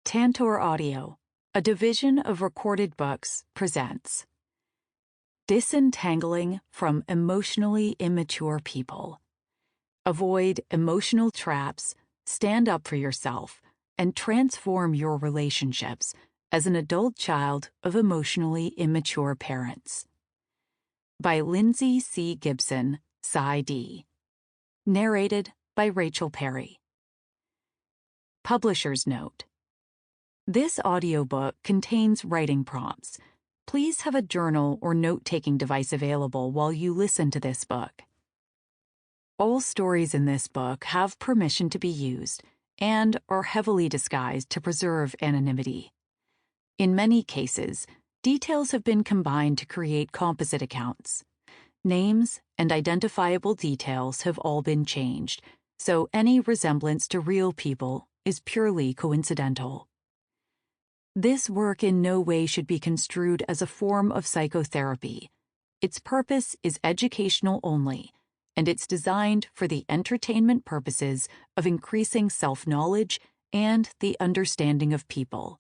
Tantor Audio, a division of Recorded Books, presents Disentangling from Emotionally Immature People. Avoid emotional traps, stand up for yourself, and transform your relationships as an adult child of emotionally immature parents. By Lindsay C. Gibson, Psyd. Narrated by Rachel Perry. Publisher's Note: this audiobook contains writing prompts. Please have a journal or note-taking device available while you listen to this book. All stories in this book have permission to be used and are heavily disguised to preserve anonymity. In many cases, details have been combined to create composite accounts. Names and identifiable details have all been changed, so any resemblance to real people is purely coincidental. This work in no way should be construed as a form of psychotherapy. Its purpose is educational only, and it's designed for the entertainment purposes of increasing self-knowledge and the understanding of people.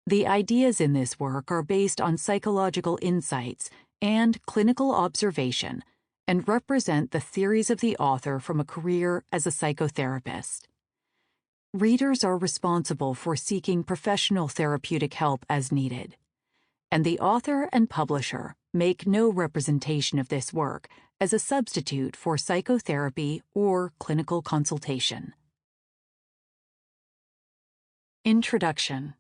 The ideas in this work are based on psychological insights and clinical observation and represent the theories of the author from a career as a psychotherapist. Readers are responsible for seeking professional therapeutic help as needed, and the author and publisher make no representation of this work as a substitute for psychotherapy or clinical consultation. Introduction.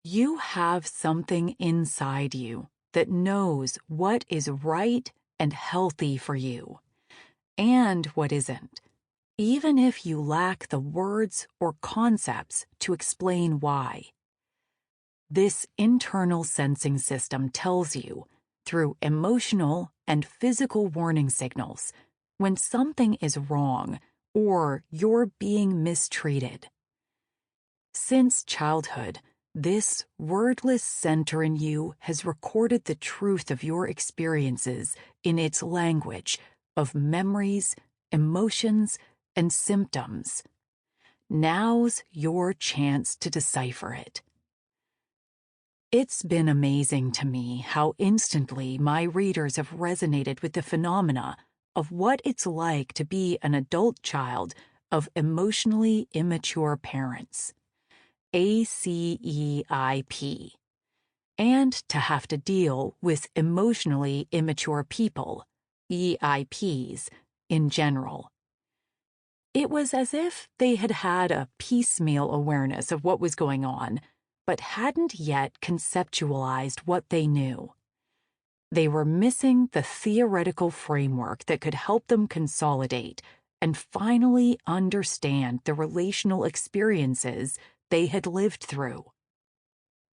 You have something inside you that knows what is right and healthy for you, and what isn't, even if you lack the words or concepts to explain why. This internal sensing system tells you, through emotional and physical warning signals, when something is wrong or you're being mistreated. Since childhood, this wordless center in you has recorded the truth of your experiences in its language of memories, emotions, and symptoms. Now's your chance to decipher it. It's been amazing to me how instantly my readers have resonated with the phenomena of what it's like to be an adult child of emotionally immature parents, ACEIP, and to have to deal with emotionally immature people, EIPs, in general. It was as if they had had a piecemeal awareness of what was going on, but hadn't yet conceptualized what they knew. They were missing the theoretical framework that could help them consolidate and finally understand the relational experiences they had lived through.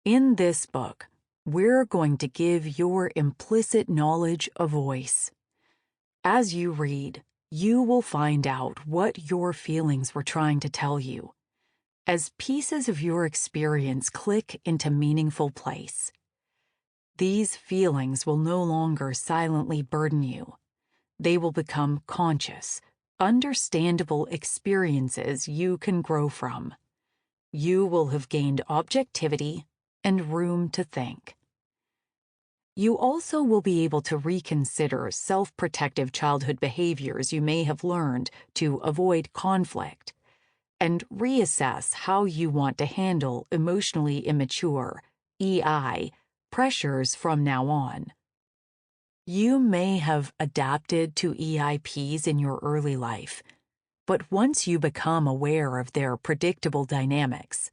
In this book, we're going to give your implicit knowledge a voice. As you read, you will find out what your feelings were trying to tell you, as pieces of your experience click into meaningful place. These feelings will no longer silently burden you. They will become conscious, understandable experiences you can grow from. You will have gained objectivity and room to think. You also will be able to reconsider self-protective childhood behaviors you may have learned to avoid conflict, and reassess how you want to handle emotionally immature, EI, pressures from now on. You may have adapted to EIPs in your early life, but once you become aware of their predictable dynamics,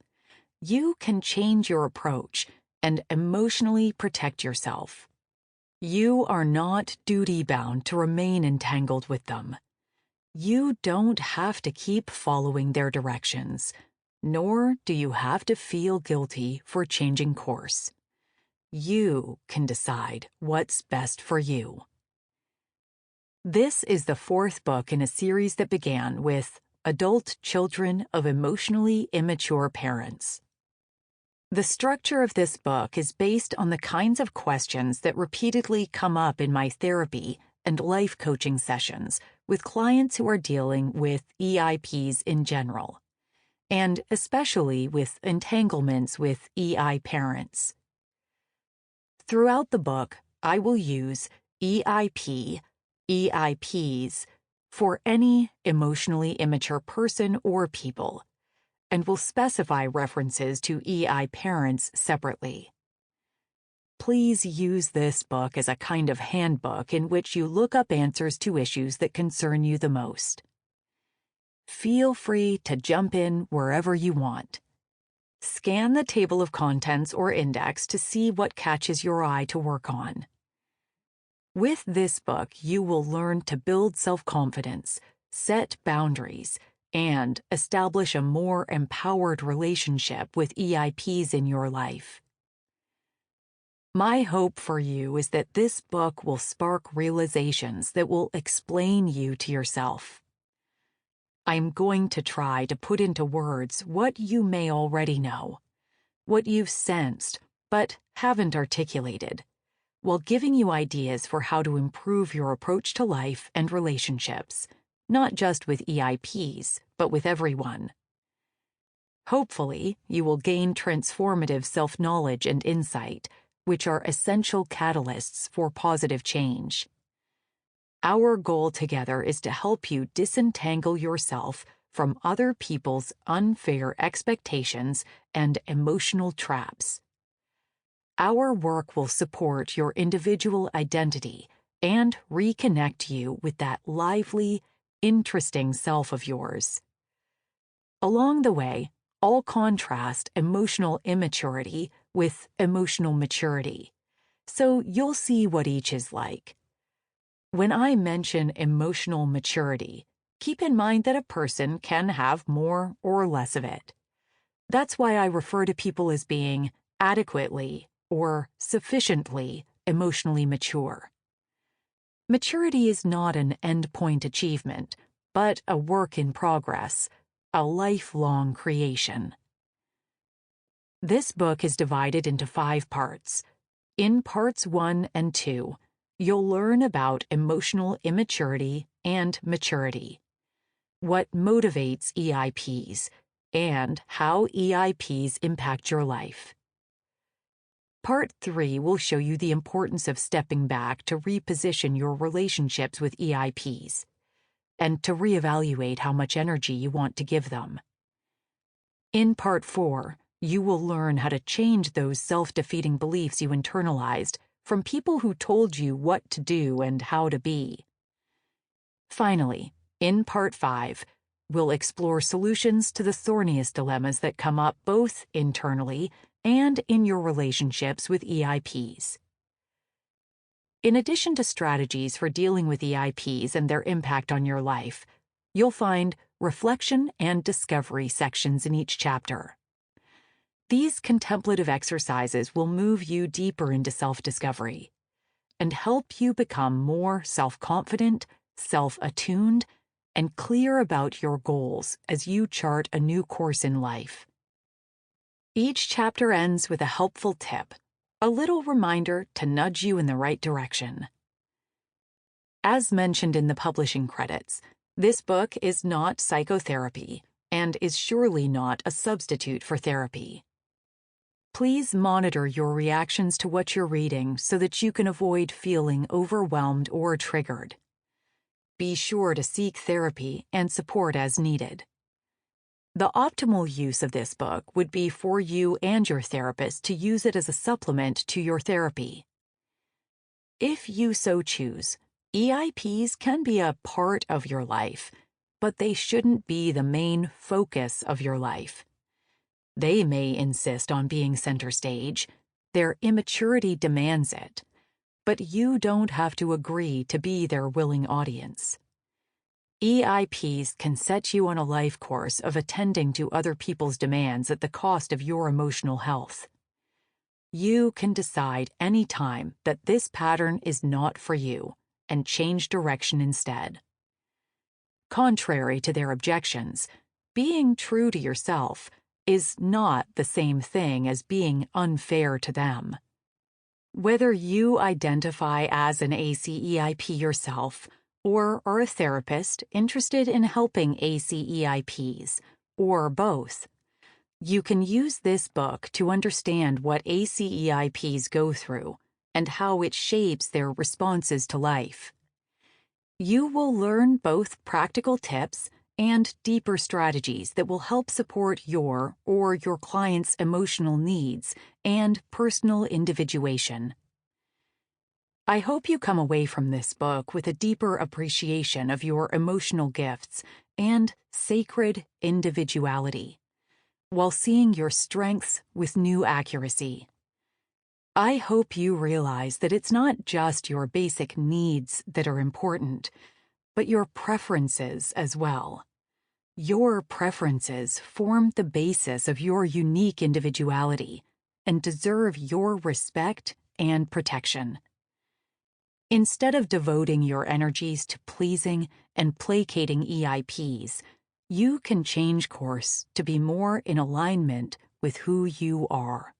you can change your approach and emotionally protect yourself. You are not duty-bound to remain entangled with them. You don't have to keep following their directions, nor do you have to feel guilty for changing course. You can decide what's best for you. This is the fourth book in a series that began with Adult Children of Emotionally Immature Parents. The structure of this book is based on the kinds of questions that repeatedly come up in my therapy and life coaching sessions with clients who are dealing with EIPs in general, and especially with entanglements with EI parents. Throughout the book, I will use EIP, EIPs for any emotionally immature person or people, and will specify references to EI parents separately. Please use this book as a kind of handbook in which you look up answers to issues that concern you the most. Feel free to jump in wherever you want. Scan the table of contents or index to see what catches your eye to work on. With this book, you will learn to build self-confidence, set boundaries, and establish a more empowered relationship with EIPs in your life. My hope for you is that this book will spark realizations that will explain you to yourself. I'm going to try to put into words what you may already know, what you've sensed but haven't articulated, while giving you ideas for how to improve your approach to life and relationships, not just with EIPs, but with everyone. Hopefully, you will gain transformative self-knowledge and insight, which are essential catalysts for positive change. Our goal together is to help you disentangle yourself from other people's unfair expectations and emotional traps. Our work will support your individual identity and reconnect you with that lively, interesting self of yours. Along the way, I'll contrast emotional immaturity with emotional maturity, so you'll see what each is like. When I mention emotional maturity, keep in mind that a person can have more or less of it. That's why I refer to people as being adequately or sufficiently emotionally mature. Maturity is not an endpoint achievement, but a work in progress, a lifelong creation. This book is divided into 5 parts. In parts 1 and 2, you'll learn about emotional immaturity and maturity, what motivates EIPs, and how EIPs impact your life. Part 3 will show you the importance of stepping back to reposition your relationships with EIPs, and to reevaluate how much energy you want to give them. In Part 4, you will learn how to change those self-defeating beliefs you internalized from people who told you what to do and how to be. Finally, in Part 5, we'll explore solutions to the thorniest dilemmas that come up both internally and in your relationships with EIPs. In addition to strategies for dealing with EIPs and their impact on your life, you'll find reflection and discovery sections in each chapter. These contemplative exercises will move you deeper into self-discovery and help you become more self-confident, self-attuned, and clear about your goals as you chart a new course in life. Each chapter ends with a helpful tip, a little reminder to nudge you in the right direction. As mentioned in the publishing credits, this book is not psychotherapy and is surely not a substitute for therapy. Please monitor your reactions to what you're reading so that you can avoid feeling overwhelmed or triggered. Be sure to seek therapy and support as needed. The optimal use of this book would be for you and your therapist to use it as a supplement to your therapy. If you so choose, EIPs can be a part of your life, but they shouldn't be the main focus of your life. They may insist on being center stage. Their immaturity demands it, but you don't have to agree to be their willing audience. EIPs can set you on a life course of attending to other people's demands at the cost of your emotional health. You can decide any time that this pattern is not for you and change direction instead. Contrary to their objections, being true to yourself is not the same thing as being unfair to them. Whether you identify as an ACEIP yourself or are a therapist interested in helping ACEIPs, or both. You can use this book to understand what ACEIPs go through and how it shapes their responses to life. You will learn both practical tips and deeper strategies that will help support your or your client's emotional needs and personal individuation. I hope you come away from this book with a deeper appreciation of your emotional gifts and sacred individuality, while seeing your strengths with new accuracy. I hope you realize that it's not just your basic needs that are important, but your preferences as well. Your preferences form the basis of your unique individuality and deserve your respect and protection. Instead of devoting your energies to pleasing and placating EIPs, you can change course to be more in alignment with who you are.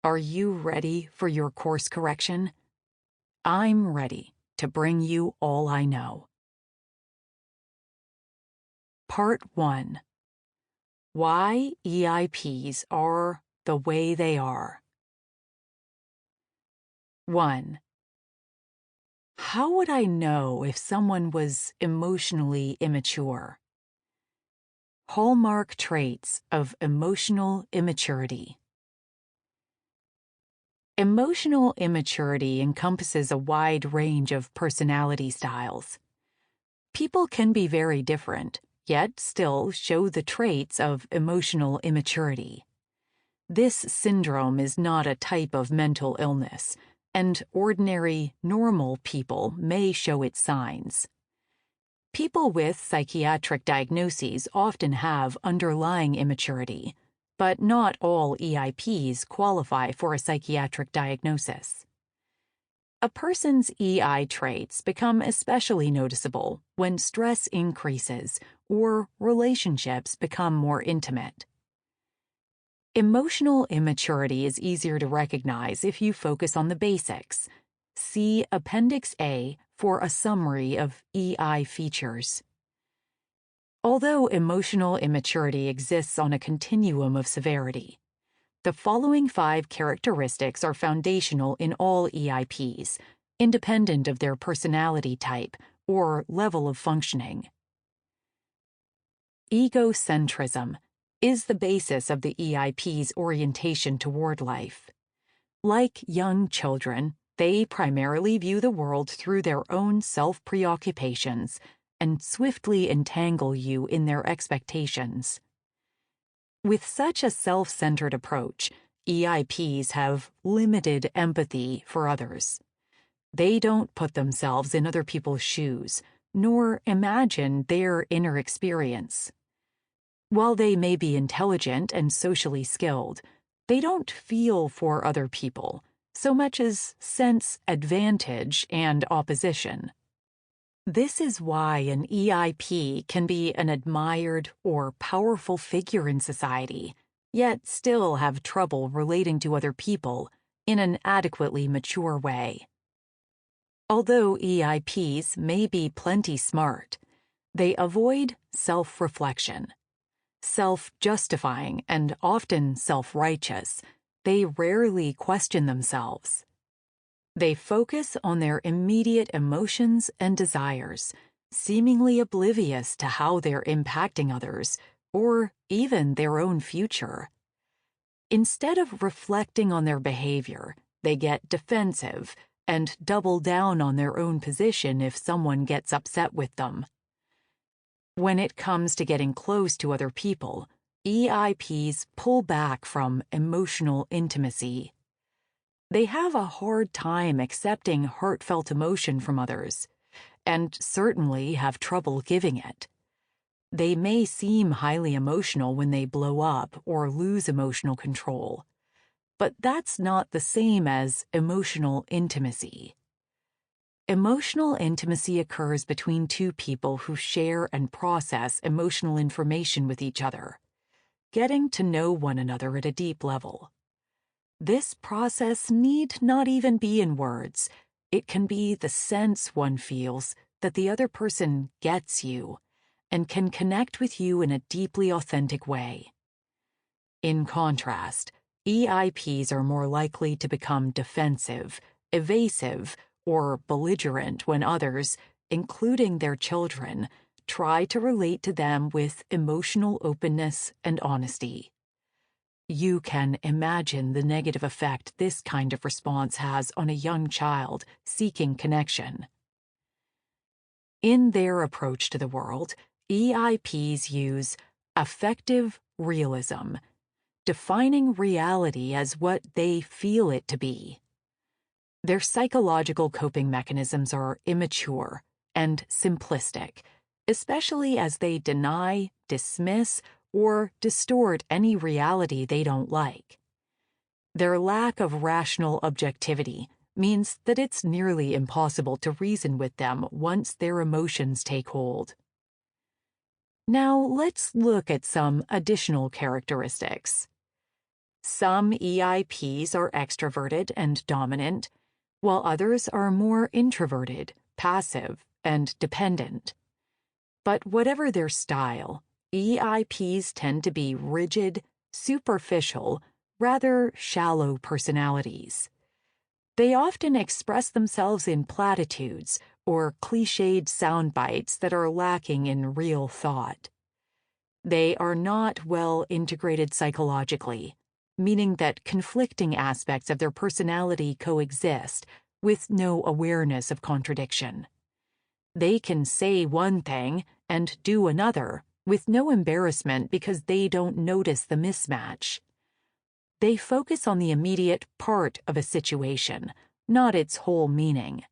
Are you ready for your course correction? I'm ready to bring you all I know. Part 1. Why EIPs are the way they are. 1. How would I know if someone was emotionally immature? Hallmark traits of emotional immaturity. Emotional immaturity encompasses a wide range of personality styles. People can be very different, yet still show the traits of emotional immaturity. This syndrome is not a type of mental illness, and ordinary, normal people may show its signs. People with psychiatric diagnoses often have underlying immaturity, but not all EIPs qualify for a psychiatric diagnosis. A person's EI traits become especially noticeable when stress increases or relationships become more intimate. Emotional immaturity is easier to recognize if you focus on the basics. See Appendix A for a summary of EI features. Although emotional immaturity exists on a continuum of severity, the following 5 characteristics are foundational in all EIPs, independent of their personality type or level of functioning. Egocentrism is the basis of the EIP's orientation toward life. Like young children, they primarily view the world through their own self-preoccupations and swiftly entangle you in their expectations. With such a self-centered approach, EIPs have limited empathy for others. They don't put themselves in other people's shoes, nor imagine their inner experience. While they may be intelligent and socially skilled, they don't feel for other people so much as sense advantage and opposition. This is why an EIP can be an admired or powerful figure in society, yet still have trouble relating to other people in an adequately mature way. Although EIPs may be plenty smart, they avoid self-reflection. Self-justifying and often self-righteous, they rarely question themselves. They focus on their immediate emotions and desires, seemingly oblivious to how they're impacting others or even their own future. Instead of reflecting on their behavior, they get defensive and double down on their own position if someone gets upset with them. When it comes to getting close to other people, EIPs pull back from emotional intimacy. They have a hard time accepting heartfelt emotion from others, and certainly have trouble giving it. They may seem highly emotional when they blow up or lose emotional control, but that's not the same as emotional intimacy. Emotional intimacy occurs between two people who share and process emotional information with each other, getting to know one another at a deep level. This process need not even be in words. It can be the sense one feels that the other person gets you, and can connect with you in a deeply authentic way. In contrast, EIPs are more likely to become defensive, evasive, or belligerent when others, including their children, try to relate to them with emotional openness and honesty. You can imagine the negative effect this kind of response has on a young child seeking connection. In their approach to the world, EIPs use affective realism, defining reality as what they feel it to be. Their psychological coping mechanisms are immature and simplistic, especially as they deny, dismiss, or distort any reality they don't like. Their lack of rational objectivity means that it's nearly impossible to reason with them once their emotions take hold. Now let's look at some additional characteristics. Some EIPs are extroverted and dominant, while others are more introverted, passive, and dependent. But whatever their style, EIPs tend to be rigid, superficial, rather shallow personalities. They often express themselves in platitudes or cliched sound bites that are lacking in real thought. They are not well integrated psychologically, meaning that conflicting aspects of their personality coexist with no awareness of contradiction. They can say one thing and do another with no embarrassment because they don't notice the mismatch. They focus on the immediate part of a situation, not its whole meaning.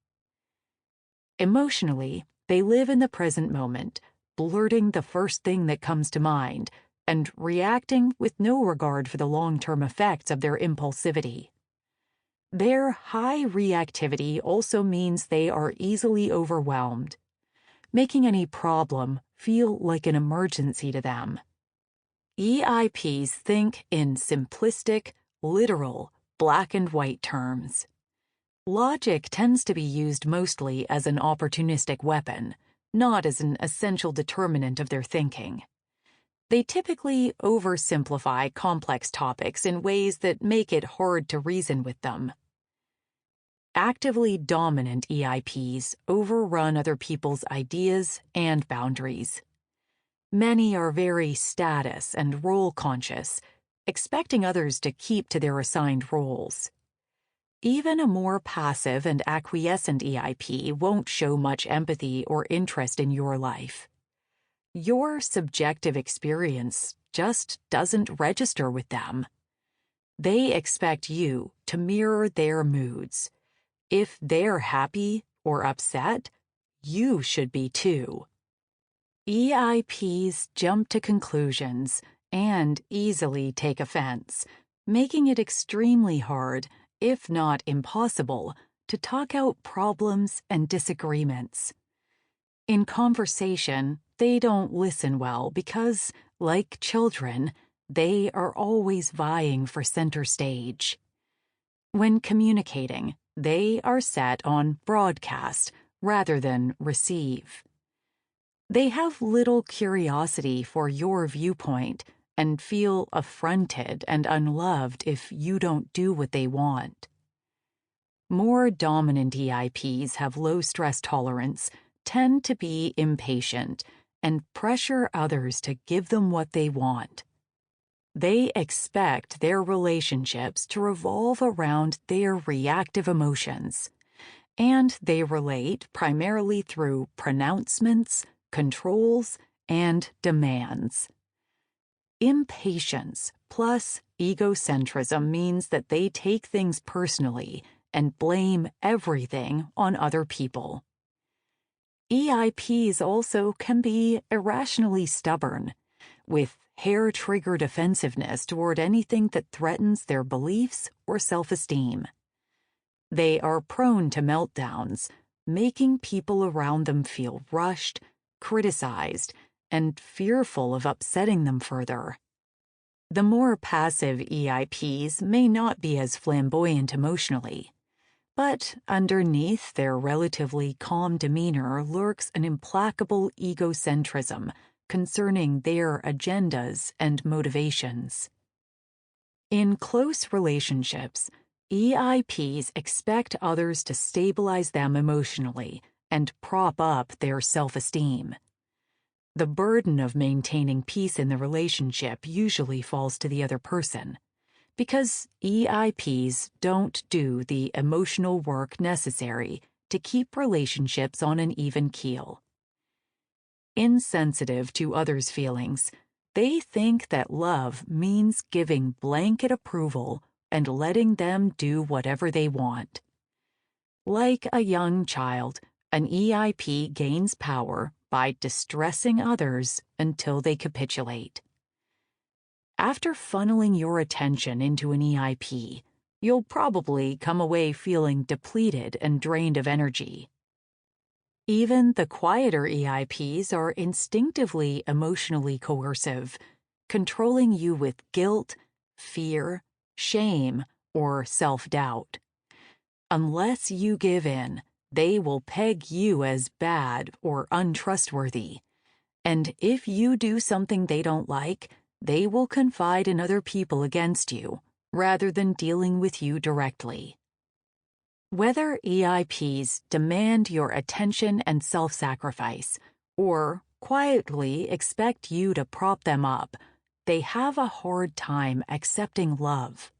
Emotionally, they live in the present moment, blurting the first thing that comes to mind and reacting with no regard for the long-term effects of their impulsivity. Their high reactivity also means they are easily overwhelmed, making any problem feel like an emergency to them. EIPs think in simplistic, literal, black and white terms. Logic tends to be used mostly as an opportunistic weapon, not as an essential determinant of their thinking. They typically oversimplify complex topics in ways that make it hard to reason with them. Actively dominant EIPs overrun other people's ideas and boundaries. Many are very status and role conscious, expecting others to keep to their assigned roles. Even a more passive and acquiescent EIP won't show much empathy or interest in your life. Your subjective experience just doesn't register with them. They expect you to mirror their moods. If they're happy or upset, you should be too. EIPs jump to conclusions and easily take offense, making it extremely hard, if not impossible, to talk out problems and disagreements. In conversation, they don't listen well because, like children, they are always vying for center stage. When communicating, they are set on broadcast rather than receive. They have little curiosity for your viewpoint and feel affronted and unloved if you don't do what they want. More dominant EIPs have low stress tolerance, tend to be impatient, and pressure others to give them what they want. They expect their relationships to revolve around their reactive emotions, and they relate primarily through pronouncements, controls, and demands. Impatience plus egocentrism means that they take things personally and blame everything on other people. EIPs also can be irrationally stubborn, with hair-trigger defensiveness toward anything that threatens their beliefs or self-esteem. They are prone to meltdowns, making people around them feel rushed, criticized, and fearful of upsetting them further. The more passive EIPs may not be as flamboyant emotionally, but underneath their relatively calm demeanor lurks an implacable egocentrism concerning their agendas and motivations. In close relationships, EIPs expect others to stabilize them emotionally and prop up their self-esteem. The burden of maintaining peace in the relationship usually falls to the other person, because EIPs don't do the emotional work necessary to keep relationships on an even keel. Insensitive to others' feelings, they think that love means giving blanket approval and letting them do whatever they want. Like a young child, an EIP gains power by distressing others until they capitulate. After funneling your attention into an EIP, you'll probably come away feeling depleted and drained of energy. Even the quieter EIPs are instinctively emotionally coercive, controlling you with guilt, fear, shame, or self-doubt. Unless you give in, they will peg you as bad or untrustworthy. And if you do something they don't like, they will confide in other people against you, rather than dealing with you directly. Whether EIPs demand your attention and self-sacrifice, or quietly expect you to prop them up, they have a hard time accepting love.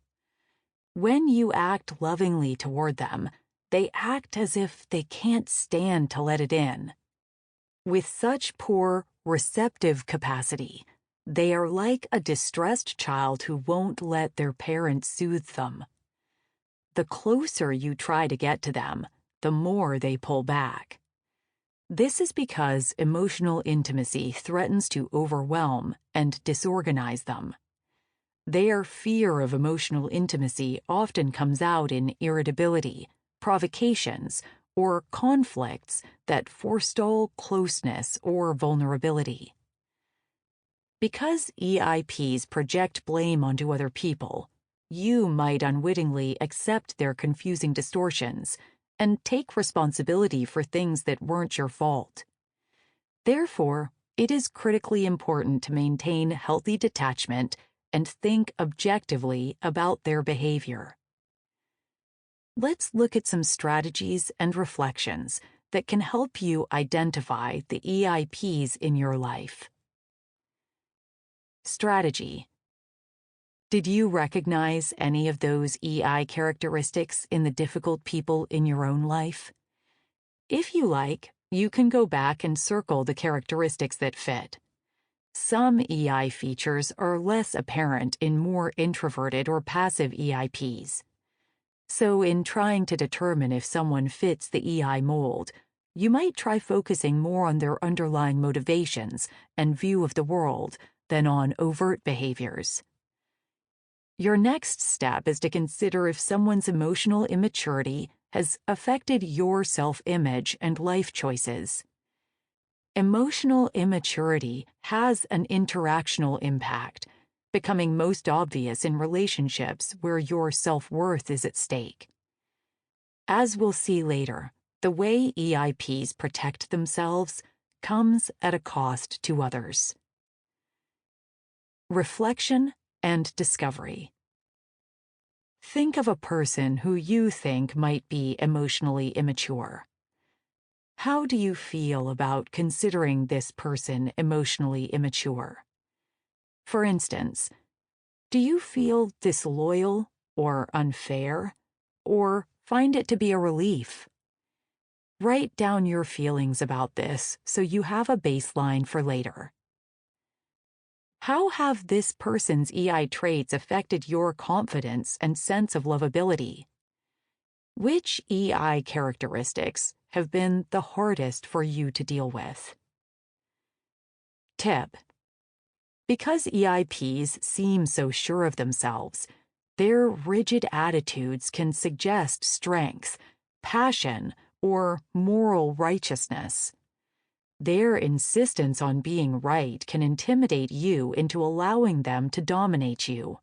When you act lovingly toward them, they act as if they can't stand to let it in. With such poor receptive capacity, they are like a distressed child who won't let their parents soothe them. The closer you try to get to them, the more they pull back. This is because emotional intimacy threatens to overwhelm and disorganize them. Their fear of emotional intimacy often comes out in irritability, provocations, or conflicts that forestall closeness or vulnerability. Because EIPs project blame onto other people, you might unwittingly accept their confusing distortions and take responsibility for things that weren't your fault. Therefore, it is critically important to maintain healthy detachment and think objectively about their behavior. Let's look at some strategies and reflections that can help you identify the EIPs in your life. Strategy. Did you recognize any of those EI characteristics in the difficult people in your own life? If you like, you can go back and circle the characteristics that fit. Some EI features are less apparent in more introverted or passive EIPs. So in trying to determine if someone fits the EI mold, you might try focusing more on their underlying motivations and view of the world than on overt behaviors. Your next step is to consider if someone's emotional immaturity has affected your self-image and life choices. Emotional immaturity has an interactional impact, becoming most obvious in relationships where your self-worth is at stake. As we'll see later, the way EIPs protect themselves comes at a cost to others. Reflection and discovery. Think of a person who you think might be emotionally immature. How do you feel about considering this person emotionally immature? For instance, do you feel disloyal or unfair, or find it to be a relief? Write down your feelings about this so you have a baseline for later. How have this person's EI traits affected your confidence and sense of lovability? Which EI characteristics have been the hardest for you to deal with? Tip. Because EIPs seem so sure of themselves, their rigid attitudes can suggest strength, passion, or moral righteousness. Their insistence on being right can intimidate you into allowing them to dominate you.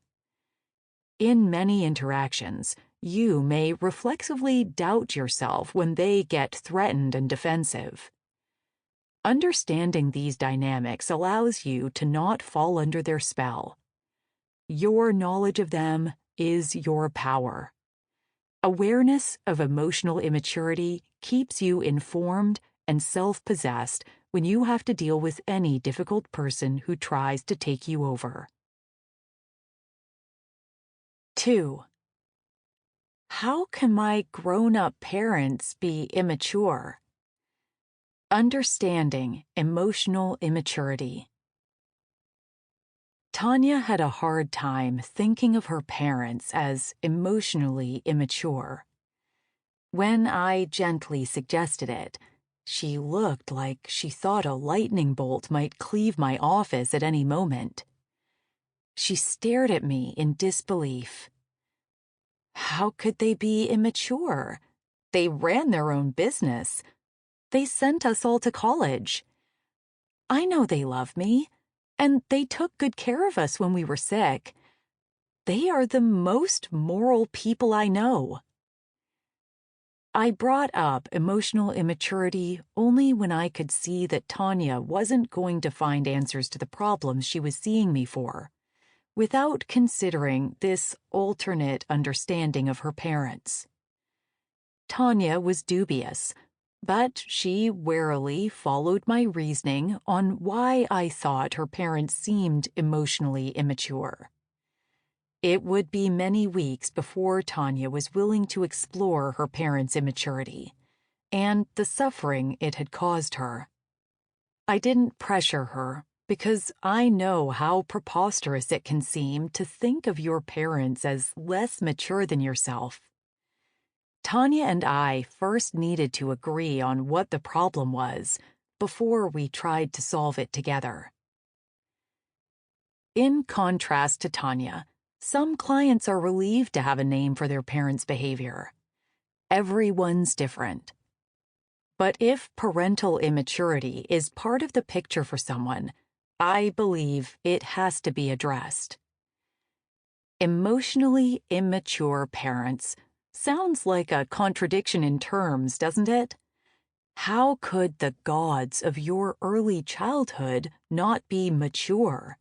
In many interactions, you may reflexively doubt yourself when they get threatened and defensive. Understanding these dynamics allows you to not fall under their spell. Your knowledge of them is your power. Awareness of emotional immaturity keeps you informed and self-possessed when you have to deal with any difficult person who tries to take you over. 2. How can my grown-up parents be immature? Understanding emotional immaturity. Tanya had a hard time thinking of her parents as emotionally immature. When I gently suggested it, she looked like she thought a lightning bolt might cleave my office at any moment. She stared at me in disbelief. How could they be immature? They ran their own business. They sent us all to college. I know they love me, and they took good care of us when we were sick. They are the most moral people I know. I brought up emotional immaturity only when I could see that Tanya wasn't going to find answers to the problems she was seeing me for, without considering this alternate understanding of her parents. Tanya was dubious, but she warily followed my reasoning on why I thought her parents seemed emotionally immature. It would be many weeks before Tanya was willing to explore her parents' immaturity and the suffering it had caused her. I didn't pressure her because I know how preposterous it can seem to think of your parents as less mature than yourself. Tanya and I first needed to agree on what the problem was before we tried to solve it together. In contrast to Tanya, some clients are relieved to have a name for their parents' behavior. Everyone's different. But if parental immaturity is part of the picture for someone, I believe it has to be addressed. Emotionally immature parents sounds like a contradiction in terms, doesn't it? How could the gods of your early childhood not be mature?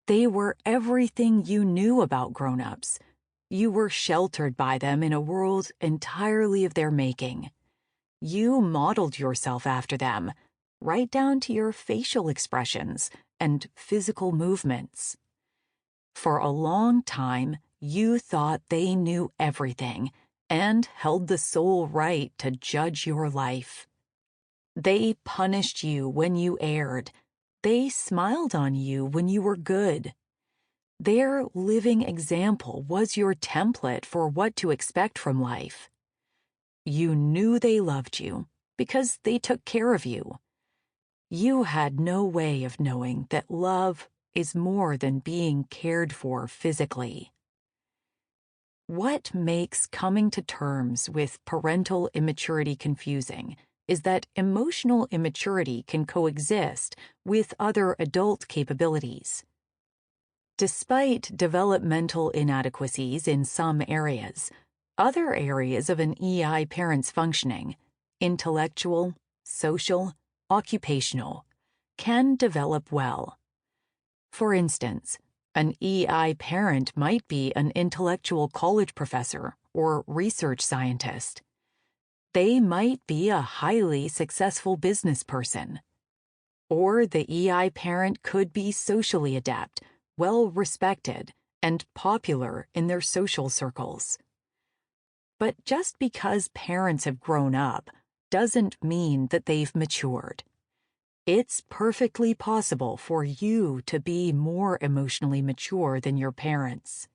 They were everything you knew about grown-ups. You were sheltered by them in a world entirely of their making. You modeled yourself after them, right down to your facial expressions and physical movements. For a long time, you thought they knew everything and held the sole right to judge your life. They punished you when you erred. They smiled on you when you were good. Their living example was your template for what to expect from life. You knew they loved you because they took care of you. You had no way of knowing that love is more than being cared for physically. What makes coming to terms with parental immaturity confusing is that emotional immaturity can coexist with other adult capabilities. Despite developmental inadequacies in some areas, other areas of an EI parent's functioning, intellectual, social, occupational, can develop well. For instance, an EI parent might be an intellectual college professor or research scientist. They might be a highly successful business person. Or the EI parent could be socially adept, well-respected, and popular in their social circles. But just because parents have grown up doesn't mean that they've matured. It's perfectly possible for you to be more emotionally mature than your parents.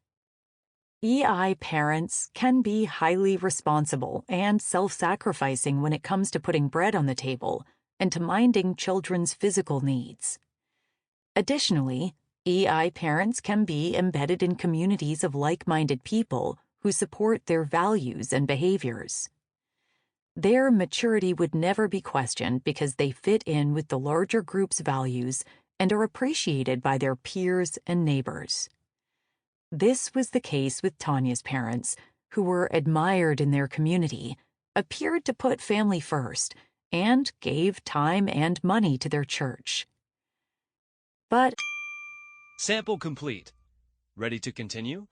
EI parents can be highly responsible and self-sacrificing when it comes to putting bread on the table and to minding children's physical needs. Additionally, EI parents can be embedded in communities of like-minded people who support their values and behaviors. Their maturity would never be questioned because they fit in with the larger group's values and are appreciated by their peers and neighbors. This was the case with Tanya's parents, who were admired in their community, appeared to put family first, and gave time and money to their church. But Sample complete. Ready to continue?